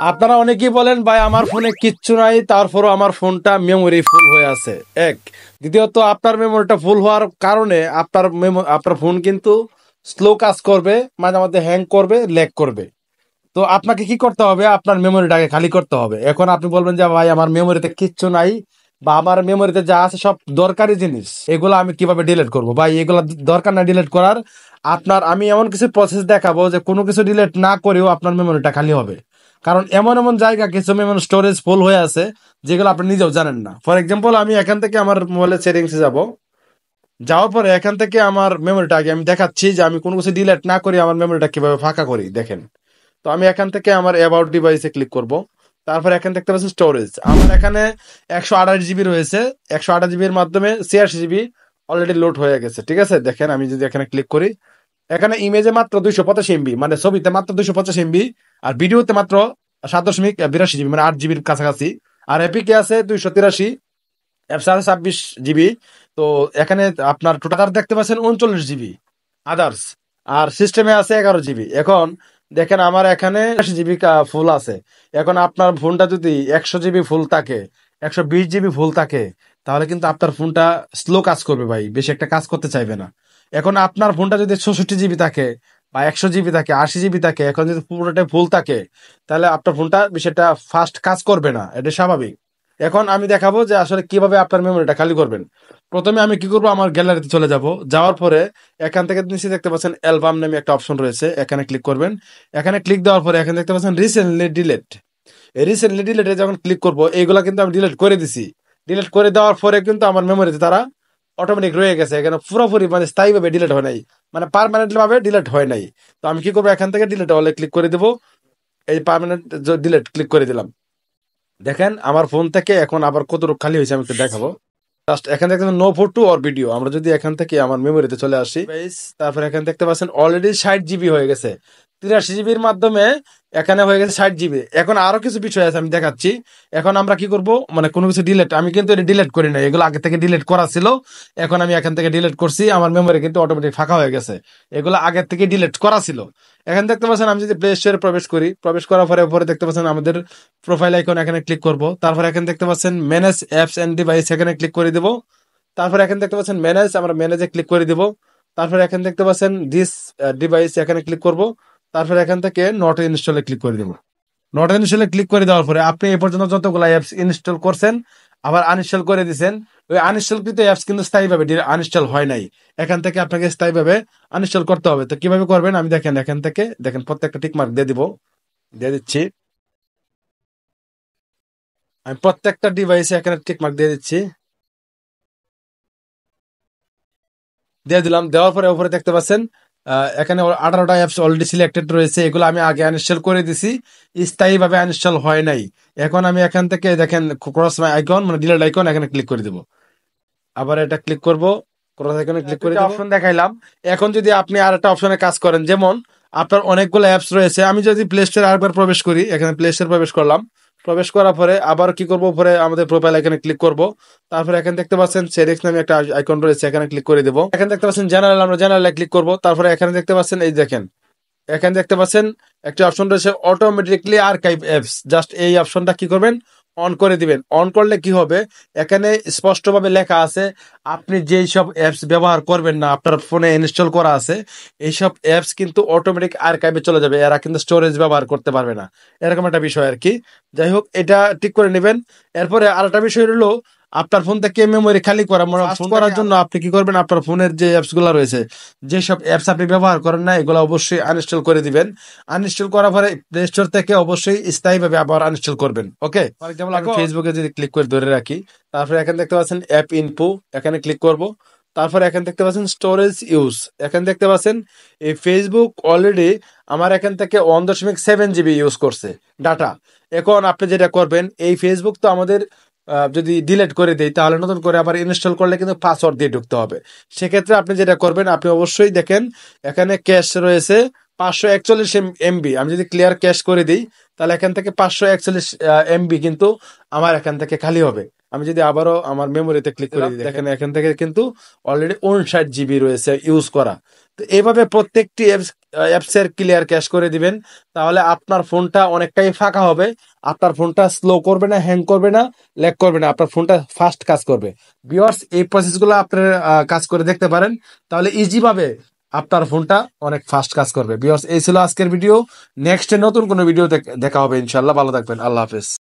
আপনারা অনেকেই বলেন ভাই আমার ফোনে কিচ্ছু নাই, তারপরও আমার ফোনটা মেমোরি ফুল হয়ে আছে। এক, দ্বিতীয়ত আপনার মেমোরিটা ফুল হওয়ার কারণে আপনার ফোন কিন্তু স্লো কাজ করবে, মাঝে মাঝে হ্যাং করবে, ল্যাগ করবে। তো আপনাকে কি করতে হবে? আপনার মেমোরিটাকে খালি করতে হবে। এখন আপনি বলবেন যে ভাই আমার মেমোরিতে কিচ্ছু নাই, বা আমার মেমোরিতে যা আছে সব দরকারি জিনিস, এগুলো আমি কিভাবে ডিলিট করব? ভাই এগুলো দরকার না ডিলিট করার। আমি এমন কিছু প্রসেস দেখাবো যে কোনো কিছু ডিলিট না করেও আপনার মেমোরিটা খালি হবে। কারণ এমন এমন জায়গা কিছু মেমোরি স্টোরেজ ফুল হয়ে আছে যেগুলো আপনি নিজেও জানেন না। ফর এক্সাম্পল, আমি এখান থেকে আমার মোবাইলের সেটিংসে যাব। যাওয়ার পরে এখান থেকে আমার মেমোরিটা আগে আমি দেখাচ্ছি যে আমি কোনো কিছু ডিলিট না করি আমার মেমোরিটা কিভাবে ফাঁকা করি, দেখেন। তো আমি এখান থেকে আমার অ্যাবাউট ডিভাইসে ক্লিক করব। তারপর এখানে দেখতে পাচ্ছেন স্টোরেজ। আমার এখানে 128 জিবি রয়েছে। 128 জিবির মাধ্যমে 86 জিবি অলরেডি লোড হয়ে গেছে, ঠিক আছে। দেখেন আমি যদি এখানে ক্লিক করি, এখানে ইমেজে মাত্র 285 এমবি, মানে ছবিতে মাত্র 285 এমবি, আর ভিডিওতে মাত্র 7.82 জিবি, মানে 8 জিবির কাছাকাছি। আর এপিকে আছে 283, অ্যাপস আছে 26 জিবি। তো এখানে আপনার টোটাল দেখতে পাচ্ছেন 39 জিবি আদার্স। আর সিস্টেমে আছে 11 জিবি। এখন দেখেন আমার এখানে 80 জিবি ফুল আছে। এখন আপনার ফোনটা যদি 100 জিবি ফুল থাকে, 120 জিবি ফুল থাকে, তাহলে কিন্তু আপনার ফোনটা স্লো কাজ করবে ভাই, বেশি একটা কাজ করতে চাইবে না। এখন আপনার ফোনটা যদি 64 জিবি থাকে, বা 100 জিবি থাকে, 80 জিবি থাকে, এখন যদি পুরোটাই ফুল থাকে, তাহলে আপনার ফোনটা বেশি একটা ফাস্ট কাজ করবে না, এটা স্বাভাবিক। এখন আমি দেখাবো যে আসলে কিভাবে আপনার মেমোরিটা খালি করবেন। প্রথমে আমি কি করবো, আমার গ্যালারিতে চলে যাব। যাওয়ার পরে এখান থেকে নিচে দেখতে পাচ্ছেন অ্যালবাম নামে একটা অপশন রয়েছে, এখানে ক্লিক করবেন। এখানে ক্লিক দেওয়ার পরে এখানে দেখতে পাচ্ছেন রিসেন্টলি ডিলেট। এই রিসেন্টলি ডিলেটে যখন ক্লিক করবো, এইগুলা কিন্তু আমি ডিলিট করে দিছি। ডিলিট করে দেওয়ার পরে কিন্তু আমার মেমোরিতে তারা অটোমেটিক রয়ে গেছে, এখানে পুরোপুরি মানে স্থায়ীভাবে ডিলিট হয় নাই, মানে পার্মানেন্টলি ভাবে ডিলিট হয় নাই। তো আমি কি করবো, এখান থেকে ডিলিট অলে ক্লিক করে দেবো। এই পার্মানেন্ট ডিলিট ক্লিক করে দিলাম। দেখেন আমার ফোন থেকে এখন আবার কতটুকু খালি হয়েছে আমি একটু দেখাবো। জাস্ট এখান দেখতে নো ফটো অর ভিডিও, আমরা যদি এখান থেকে আমার মেমোরিতে চলে আসি, তারপর এখানে দেখতে পাচ্ছেন অলরেডি 60 জিবি হয়ে গেছে। 83 জিবির মাধ্যমে এখানে হয়ে গেছে 60 জিবি। এখন আরো কিছু বিষয় আছে, আমি দেখাচ্ছি। এখন আমরা কি করব, মানে কোনো কিছু ডিলিট, আমি কিন্তু এটা ডিলিট করি না, এগুলো আগে থেকে ডিলিট করা ছিল। এখন আমি এখান থেকে ডিলিট করছি, আমার মেমোরি কিন্তু অটোমেটিক ফাঁকা হয়ে গেছে। এগুলো আগে থেকে ডিলিট করা ছিল। এখানে দেখতে পাচ্ছেন আমি যদি প্লে স্টোরে প্রবেশ করি, প্রবেশ করার পরে উপরে দেখতে পাচ্ছেন আমাদের প্রোফাইল আইকন, এখানে ক্লিক করব। তারপর এখানে দেখতে পাচ্ছেন ম্যানেজ অ্যাপস এন্ড ডিভাইস, এখানে ক্লিক করে দেব। তারপর এখানে দেখতে পাচ্ছেন ম্যানেজ, আমরা ম্যানেজে ক্লিক করে দিব। তারপর এখানে দেখতে পাচ্ছেন দিস ডিভাইস, এখানে ক্লিক করব। তারপর এখান থেকে নট ইনস্টলে ক্লিক করে দেব। নট ইনস্টলে ক্লিক করে দেওয়ার পরে আপনি এই পর্যন্ত যতগুলো অ্যাপস ইনস্টল করছেন আবার আনইনস্টল করে দিয়েছেন, ওই আনইনস্টলকৃত অ্যাপস কিন্তু স্থায়ীভাবে আনইনস্টল হয় নাই। এখান থেকে আপনাকে স্থায়ীভাবে আনইনস্টল করতে হবে। তো কিভাবে করবেন, আমি দেখেন এখান থেকে দেখেন প্রত্যেকটা টিক মার্ক দিয়ে দিব, দিয়ে দিচ্ছি। আমি প্রত্যেকটা ডিভাইসে এখানে টিক মার্ক দিয়ে দিচ্ছি, দিয়ে দিলাম। দেওয়ার পরে উপরে দেখতে পাচ্ছেন এখানে 18টা অ্যাপস অলরেডি সিলেক্টেড রয়েছে, এগুলো আমি আগে আনইনস্টল করে দিছি, স্থায়ীভাবে আনইনস্টল হয় নাই। এখন আমি এখান থেকে দেখেন ক্রস মাই আইকন, মানে ডিলিট আইকন, এখানে ক্লিক করে দেব। আবার এটা ক্লিক করব, ক্রস আইকনে ক্লিক করে অপশন দেখাইলাম। এখন যদি আপনি আর একটা অপশনে কাজ করেন, যেমন আপনার অনেকগুলো অ্যাপস রয়েছে, আমি যদি প্লে স্টোরে আরেকবার প্রবেশ করি, এখানে প্লে স্টোরে প্রবেশ করলাম। প্রবেশ করার পরে আবার কি করব, উপরে আমাদের প্রোফাইল এখানে ক্লিক করব। তারপরে এখানে দেখতে পাচ্ছেন সেটিংস নামে একটা আইকন রয়েছে, এখানে ক্লিক করে দেব। এখানে দেখতে পাচ্ছেন জেনারেল, আমরা জেনারেলে ক্লিক করব। তারপরে এখানে দেখতে পাচ্ছেন, এই দেখেন এখানে দেখতে পাচ্ছেন একটা অপশন রয়েছে অটোমেটিকলি আর্কাইভ অ্যাপস, জাস্ট এই অপশনটা কি করবেন, অন করে দিবেন। অন করলে কি হবে, এখানে স্পষ্টভাবে লেখা আছে আপনি যেই সব অ্যাপস ব্যবহার করবেন না, আপনার ফোনে ইনস্টল করা আছে, এইসব অ্যাপস কিন্তু অটোমেটিক আর্কাইভে চলে যাবে, এরা কিন্তু স্টোরেজ ব্যবহার করতে পারবে না, এরকম একটা বিষয় আর কি। যাই হোক, এটা ঠিক করে নেবেন। এরপরে আরেকটা বিষয় হলো আপনার ফোন থেকে মেমোরি খালি করা, মানে ফোন করার জন্য আপনি কি করবেন, আপনার ফোনের যে অ্যাপস গুলো রয়েছে, যেসব অ্যাপস আপনি ব্যবহার করেন না, এগুলো অবশ্যই আনইনস্টল করে দিবেন। আনইনস্টল করার পরে প্লে স্টোর থেকে অবশ্যই স্থায়ীভাবে আবার আনইনস্টল করবেন। ওকে, ফর এক্সাম্পল আমি ফেসবুকে যদি ক্লিক করে ধরে রাখি, তারপরে এখানে দেখতে পাচ্ছেন অ্যাপ ইনফো, এখানে ক্লিক করব। তারপরে এখানে দেখতে পাচ্ছেন স্টোরেজ ইউজ, এখানে দেখতে পাচ্ছেন এই ফেসবুক অলরেডি আমার এখান থেকে 1.7 জিবি ইউজ করছে ডাটা। এখন আপনি যেটা করবেন, এই ফেসবুক তো আমাদের যদি ডিলিট করে দেই, তাহলে নতুন করে আবার ইনস্টল করলে কিন্তু পাসওয়ার্ড দিয়ে ঢুকতে হবে। সেক্ষেত্রে আপনি যেটা করবেন, আপনি অবশ্যই দেখেন এখানে ক্যাশ রয়েছে 541 এমবি। আমি যদি ক্লিয়ার ক্যাশ করে দিই, তাহলে এখান থেকে 541 এমবি কিন্তু আমার এখান থেকে খালি হবে। আমি যদি আবারও আমার মেমোরিতে ক্লিক করে দিই, দেখেন এখান থেকে কিন্তু অলরেডি 59 GB রয়েছে ইউজ করা। তো এইভাবে প্রত্যেকটি অ্যাপসের ক্লিয়ার ক্যাশ করে দিবেন, তাহলে আপনার ফোনটা অনেকটাই ফাঁকা হবে। আপনার ফোনটা স্লো করবে না, হ্যাং করবে না, ল্যাগ করবে না, আপনার ফোনটা ফাস্ট কাজ করবে। ভিউয়ার্স, এই প্রসেসগুলো আপনার কাজ করে দেখতে পারেন, তাহলে ইজি ভাবে আপনার ফোনটা অনেক ফাস্ট কাজ করবে। ভিউয়ার্স, এই ছিল আজকের ভিডিও। নেক্সট নতুন কোনো ভিডিও দেখা হবে ইনশাল্লাহ। ভালো থাকবেন, আল্লাহ হাফেজ।